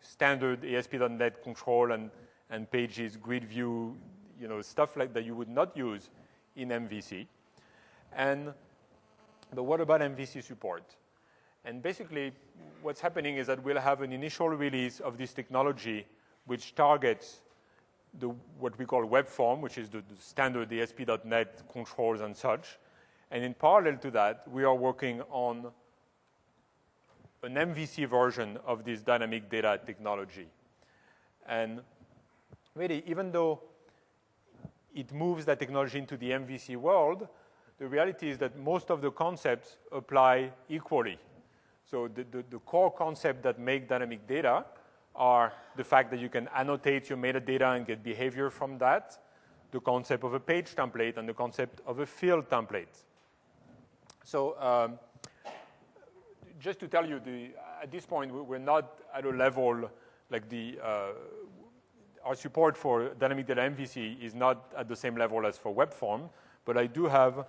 standard ASP.NET control and pages, grid view, stuff like that you would not use in MVC. But what about MVC support? And basically, what's happening is that we'll have an initial release of this technology which targets what we call web form, which is the standard ASP.NET controls and such. And in parallel to that, we are working on an MVC version of this dynamic data technology. And really, even though it moves that technology into the MVC world, the reality is that most of the concepts apply equally. So the core concept that make dynamic data are the fact that you can annotate your metadata and get behavior from that, the concept of a page template, and the concept of a field template. So just to tell you, at this point, we're not at a level like our support for dynamic data MVC is not at the same level as for web form, but I do have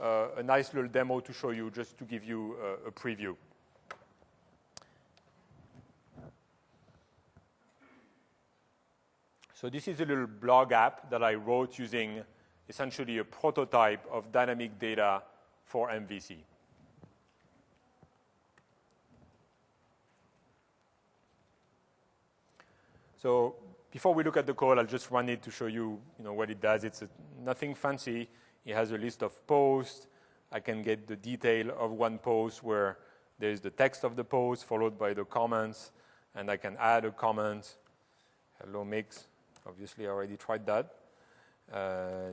a nice little demo to show you just to give you a preview. So this is a little blog app that I wrote using essentially a prototype of dynamic data for MVC. So before we look at the code, I'll just run it to show you, what it does. It's nothing fancy. It has a list of posts. I can get the detail of one post where there's the text of the post followed by the comments, and I can add a comment. Hello, Mix. Obviously, I already tried that.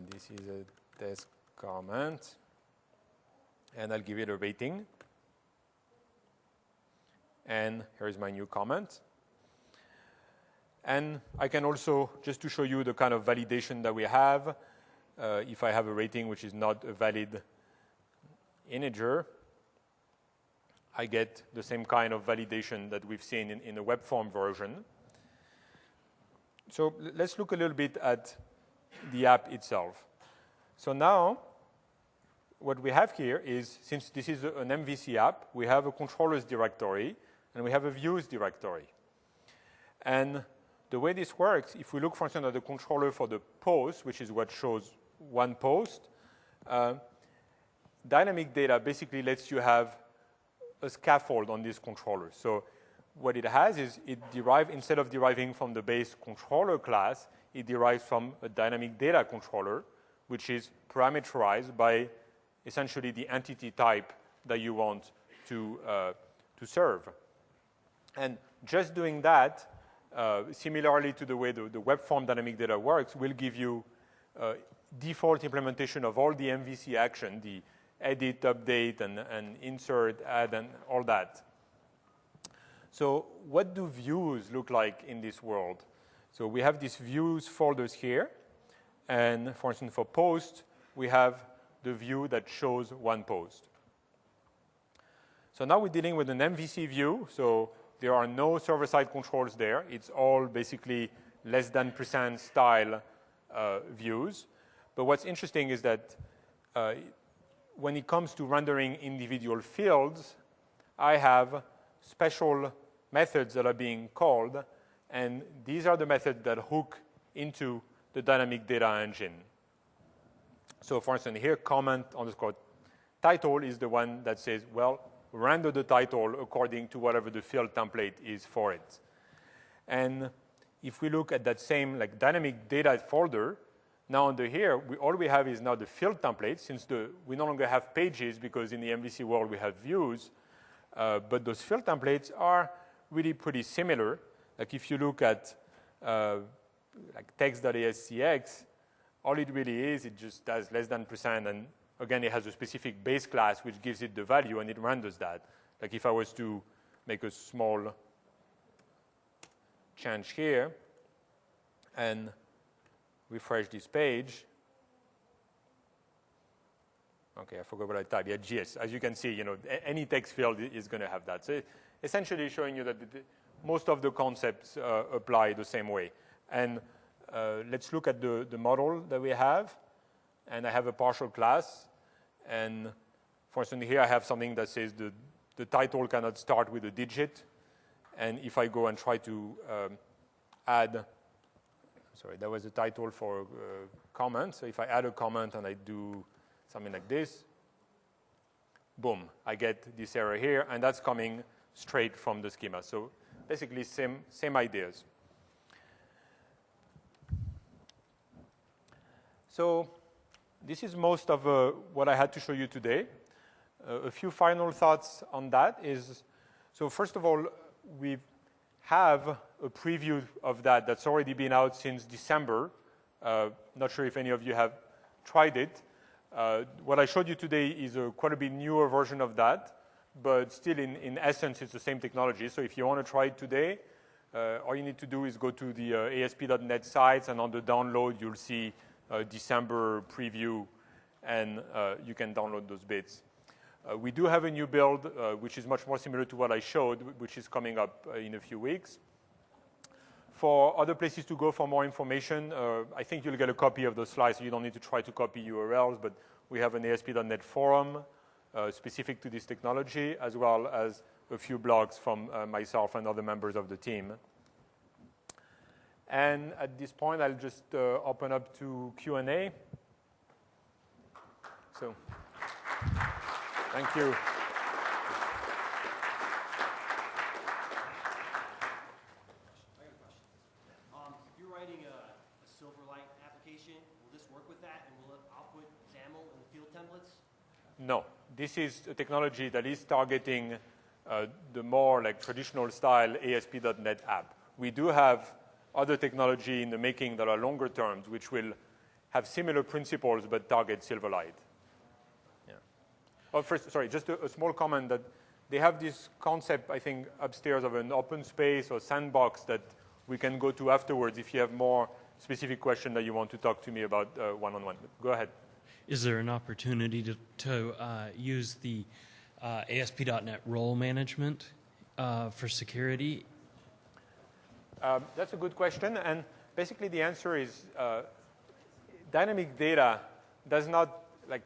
This is a test comment, and I'll give it a rating. And here's my new comment. And I can also, just to show you the kind of validation that we have, if I have a rating which is not a valid integer, I get the same kind of validation that we've seen in the web form version. So let's look a little bit at the app itself. So now, what we have here is, since this is an MVC app, we have a controllers directory, and we have a views directory. And the way this works, if we look, for instance, at the controller for the post, which is what shows one post, dynamic data basically lets you have a scaffold on this controller. So what it has is instead of deriving from the base controller class, it derives from a dynamic data controller, which is parameterized by essentially the entity type that you want to serve. And just doing that, similarly to the way the web form dynamic data works, will give you default implementation of all the MVC action, the edit, update, and insert, add, and all that. So what do views look like in this world? So we have these views folders here. And for instance, for post, we have the view that shows one post. So now we're dealing with an MVC view. So there are no server-side controls there. It's all basically less than % style views. But what's interesting is that when it comes to rendering individual fields, I have special methods that are being called, and these are the methods that hook into the dynamic data engine. So for instance, here comment underscore title is the one that says, well, render the title according to whatever the field template is for it. And if we look at that same like dynamic data folder, now under here, all we have is now the field template, since we no longer have pages because in the MVC world we have views, but those field templates are really pretty similar. Like if you look at like text.ascx, all it really is, it just does less than %, and again, it has a specific base class which gives it the value, and it renders that. Like if I was to make a small change here and refresh this page. Okay, I forgot what I typed. Yeah, GS. As you can see, any text field is going to have that. So essentially showing you that most of the concepts apply the same way. And let's look at the model that we have. And I have a partial class. And for instance, here I have something that says the title cannot start with a digit. And if I go and try to add, sorry, that was the title for comment. So if I add a comment and I do something like this, boom, I get this error here, and that's coming straight from the schema. So basically same ideas. So this is most of what I had to show you today. A few final thoughts on that is, so first of all, we have a preview of that's already been out since December. Not sure if any of you have tried it. What I showed you today is quite a bit newer version of that, but still in essence it's the same technology. So if you want to try it today, all you need to do is go to the ASP.NET sites, and on the download you'll see December preview, and you can download those bits. We do have a new build, which is much more similar to what I showed, which is coming up in a few weeks. For other places to go for more information, I think you'll get a copy of those slides, so you don't need to try to copy URLs, but we have an ASP.NET forum specific to this technology, as well as a few blogs from myself and other members of the team. And at this point, I'll just open up to Q&A. So, thank you. No, this is a technology that is targeting the more like traditional style ASP.NET app. We do have other technology in the making that are longer terms, which will have similar principles but target Silverlight. Yeah. Oh, first, sorry, just a small comment that they have this concept, I think, upstairs of an open space or sandbox that we can go to afterwards if you have more specific question that you want to talk to me about one-on-one. Go ahead. Is there an opportunity to use the ASP.NET role management for security? That's a good question, and basically the answer is dynamic data does not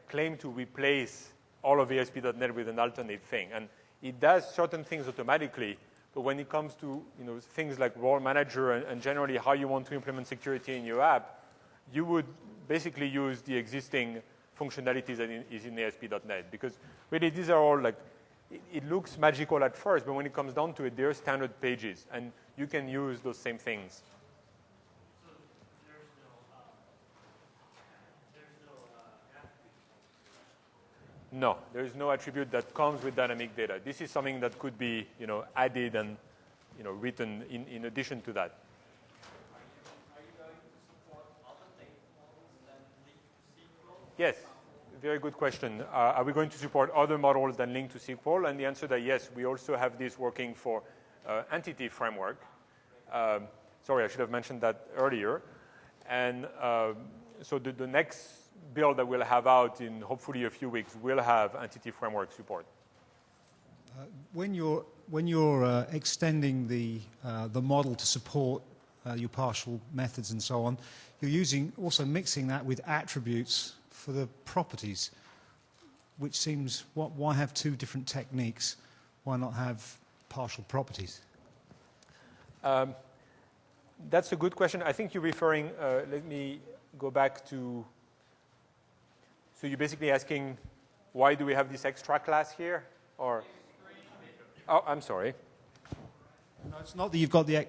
claim to replace all of ASP.NET with an alternate thing, and it does certain things automatically. But when it comes to things like role manager and generally how you want to implement security in your app, you would basically use the existing functionalities that is in ASP.NET, because really these are all it looks magical at first, but when it comes down to it, they're standard pages, and you can use those same things. So there's no attribute? No, there is no attribute that comes with dynamic data. This is something that could be added and written in addition to that. Are you going to support other data models than link to SQL? Yes, very good question. Are we going to support other models than link to SQL? And the answer that yes, we also have this working for entity framework. Sorry, I should have mentioned that earlier. And so the next build that we'll have out in hopefully a few weeks will have entity framework support. When you're extending the model to support your partial methods and so on, you're also mixing that with attributes for the properties, which seems, why have two different techniques? Why not have partial properties? That's a good question. I think you're referring, let me go back to, so you're basically asking, why do we have this extra class here? Or, oh, I'm sorry. No, it's not that you've got the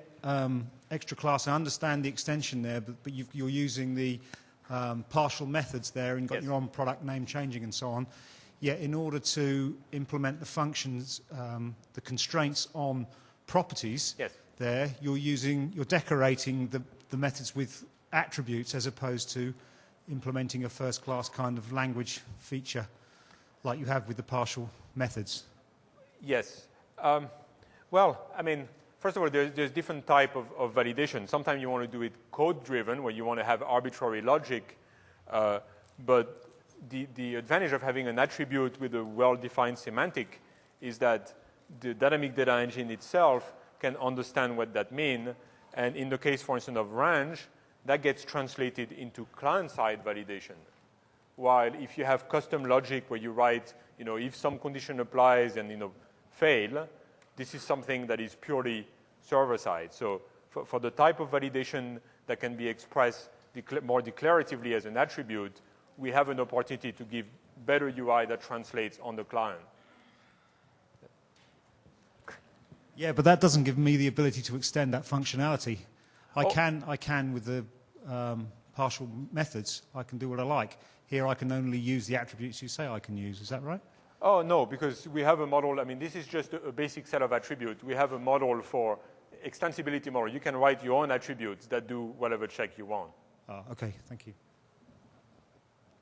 extra class. I understand the extension there, but you're using the partial methods there, and you've got your own product name changing and so on. Yet in order to implement the functions, the constraints on properties, there, you're decorating the methods with attributes as opposed to implementing a first-class kind of language feature like you have with the partial methods. Yes. Well, I mean, first of all, there's different type of validation. Sometimes you want to do it code-driven, where you want to have arbitrary logic, but the advantage of having an attribute with a well-defined semantic is that the dynamic data engine itself can understand what that means. And in the case, for instance, of range, that gets translated into client-side validation. While if you have custom logic where you write, if some condition applies and, fail, this is something that is purely server-side. So for the type of validation that can be expressed more declaratively as an attribute, we have an opportunity to give better UI that translates on the client. Yeah, but that doesn't give me the ability to extend that functionality. I can with the partial methods, I can do what I like. Here I can only use the attributes you say I can use. Is that right? Oh, no, because we have a model. I mean, this is just a basic set of attributes. We have a model for extensibility model. You can write your own attributes that do whatever check you want. Okay, thank you.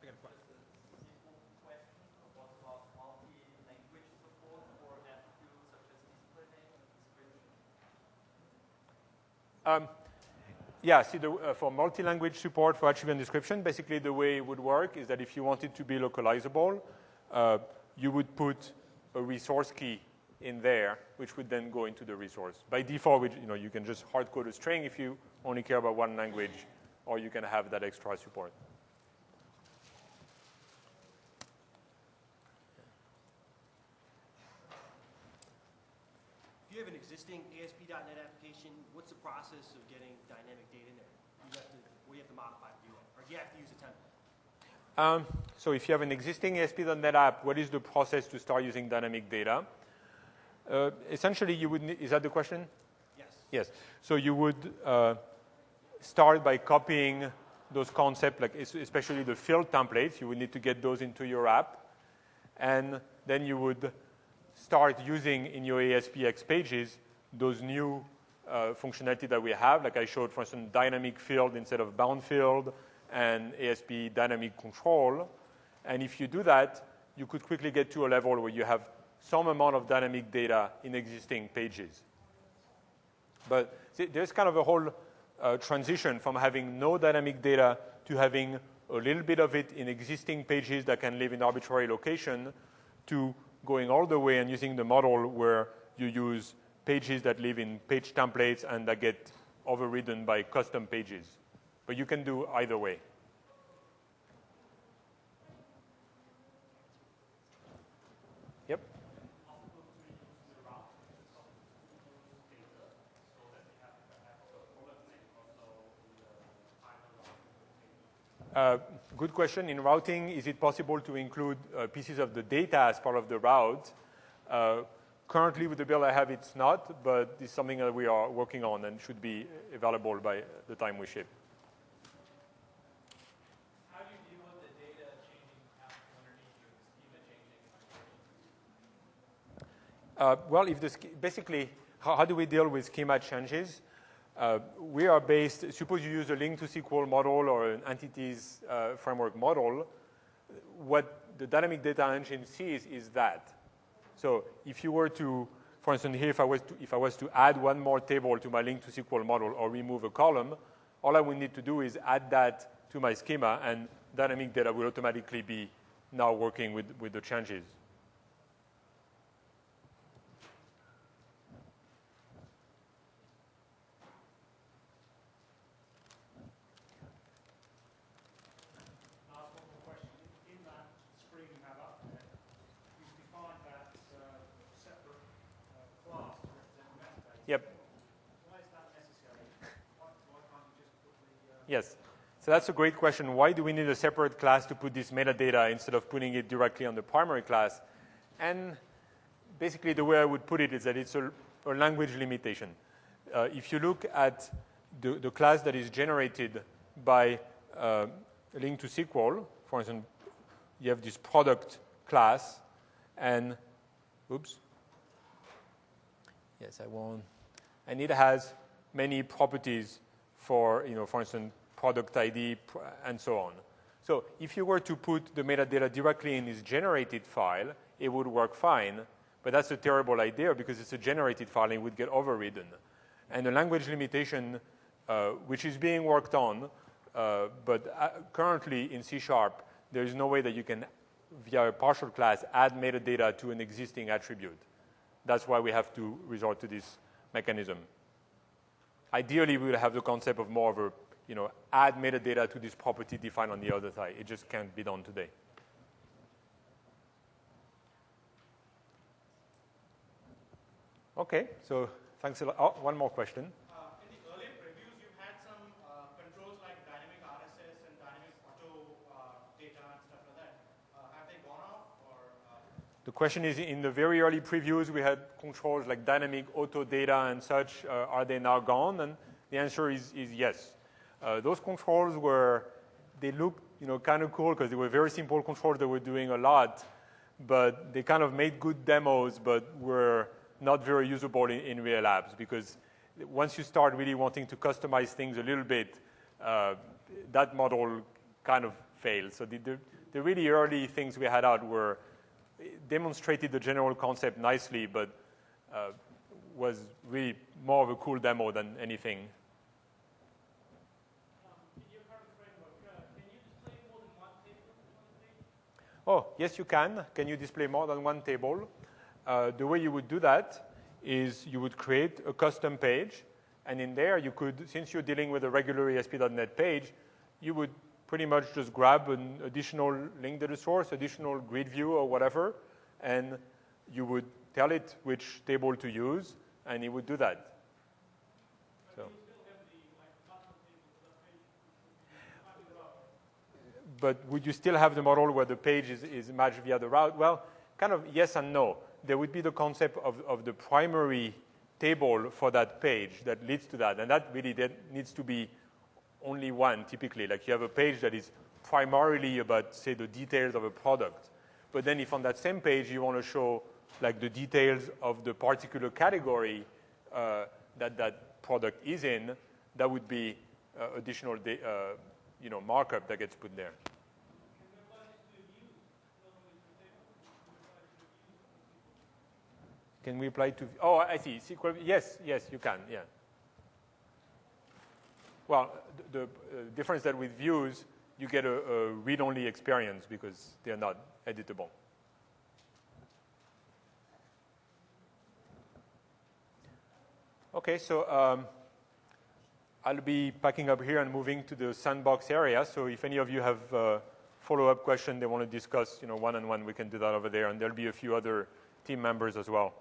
I got a question. What about multi-language support for attributes such as display name and description? Yeah, see, for multi-language support for attribute and description, basically the way it would work is that if you want it to be localizable, you would put a resource key in there, which would then go into the resource. By default, you can just hard code a string if you only care about one language, or you can have that extra support. If you have an existing ASP.NET application, what's the process of getting dynamic data in there? What do you have to modify to do that? Or do you have to use a template? So if you have an existing ASP.NET app, what is the process to start using dynamic data? Essentially, you would is that the question? Yes. Yes. So you would start by copying those concepts, like especially the field templates. You would need to get those into your app. And then you would start using in your ASPX pages those new functionality that we have, like I showed, for instance, dynamic field instead of bound field, and ASP dynamic control. And if you do that, you could quickly get to a level where you have some amount of dynamic data in existing pages. But there's kind of a whole transition from having no dynamic data to having a little bit of it in existing pages that can live in arbitrary location, to going all the way and using the model where you use pages that live in page templates and that get overridden by custom pages. But you can do either way. Yep. Good question. In routing, is it possible to include pieces of the data as part of the route? Currently, with the build I have, it's not, but it's something that we are working on and should be available by the time we ship. How do you deal with the data changing after underneath you, the schema changing? Well, basically, how do we deal with schema changes? We are based, suppose you use a link to SQL model or an entities framework model. What the dynamic data engine sees is that. So if you were to, for instance, here, if I was to add one more table to my link to SQL model or remove a column, all I would need to do is add that to my schema, and dynamic data will automatically be now working with the changes. Yep. Why is that necessary? Why can't you just put the... Yes. So that's a great question. Why do we need a separate class to put this metadata instead of putting it directly on the primary class? And basically the way I would put it is that it's a language limitation. If you look at the class that is generated by a link to SQL, for instance, you have this product class, and, oops, yes, I won't. And it has many properties for, for instance, product ID and so on. So if you were to put the metadata directly in this generated file, it would work fine. But that's a terrible idea because it's a generated file and it would get overridden. And the language limitation, which is being worked on, but currently in C#, there is no way that you can, via a partial class, add metadata to an existing attribute. That's why we have to resort to this mechanism. Ideally, we would have the concept of more of a, add metadata to this property defined on the other side. It just can't be done today. Okay, so thanks a lot. Oh, one more question. In the earlier previews, you had some controls like dynamic RSS and dynamic auto data and stuff like that. Have they gone off? Or, The question is, in the very early previews, we had controls like dynamic auto data and such. Are they now gone? And the answer is yes. Those controls they looked kind of cool because they were very simple controls that were doing a lot, but they kind of made good demos, but were not very usable in real apps because once you start really wanting to customize things a little bit, that model kind of failed. So the really early things we had out demonstrated the general concept nicely, but was really more of a cool demo than anything. In your current framework, can you display more than one table on the page? Oh, yes, you can. Can you display more than one table? The way you would do that is you would create a custom page, and in there you could, since you're dealing with a regular ASP.NET page, you would pretty much just grab an additional link data source, additional grid view or whatever, and you would tell it which table to use, and it would do that. So. But would you still have the model where the page is matched via the route? Well, kind of yes and no. There would be the concept of the primary table for that page that leads to that, and that really needs to be only one, typically. Like you have a page that is primarily about, say, the details of a product. But then if on that same page you want to show like the details of the particular category that product is in, that would be additional markup that gets put there. Can we apply to? Oh, I see. SQL. Yes, you can. Yeah. Well, the difference that with views, you get a read-only experience because they are not editable. Okay, so I'll be packing up here and moving to the sandbox area. So if any of you have follow-up questions they want to discuss, one-on-one, we can do that over there, and there'll be a few other team members as well.